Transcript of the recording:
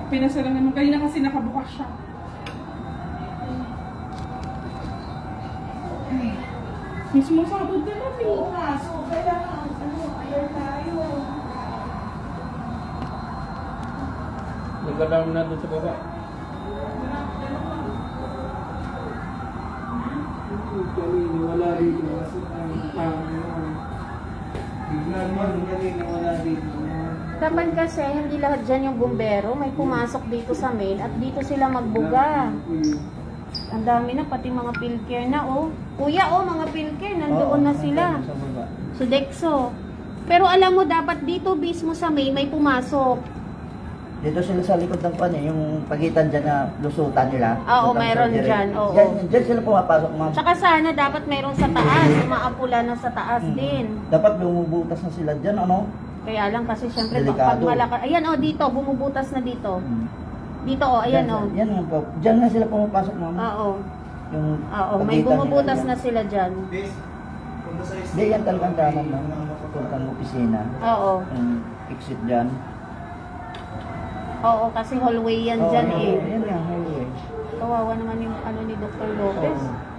Pinasara naman. Kanina kasi nakabukas siya. Mismo sabod na natin. Oo nga, so kailangan, ayaw tayo. Nagkakaroon na doon sa baba. Kanina wala dito kasi bigla naman kanina wala dito. Dapat kasi hindi lahat dyan yung bumbero, may pumasok dito sa main at dito sila magbuga. Ang dami na, pati mga PhilCare na, oh. Kuya, oh, mga PhilCare, nandoon na sila. Sodexo. Pero alam mo, dapat dito mismo sa main, may pumasok. Dito sila sa likod ng pan yung pagitan dyan na lusutan nila. Oo, mayroon dyan, oo. Dyan sila pumapasok, ma'am. Tsaka sana dapat mayroon sa taas, umaapula na sa taas din. Dapat bumubutas na sila dyan, ano? Kaya lang kasi syempre, pag Delikado. malakas, ayan, oh, dito, bumubutas na dito. Dito, oh, ayan, oh. Yan, dyan na sila pumapasok, ma'am. Oo. Yung May pagitan bumubutas nila na sila dyan. Hindi, yan talagang daanan ng papuntang opisina. Oo. Yung exit dyan. Oo, kasi hallway yan dyan eh. Yan nga, highway. Kawawa naman yung ano ni Dr. Lopez. Oo.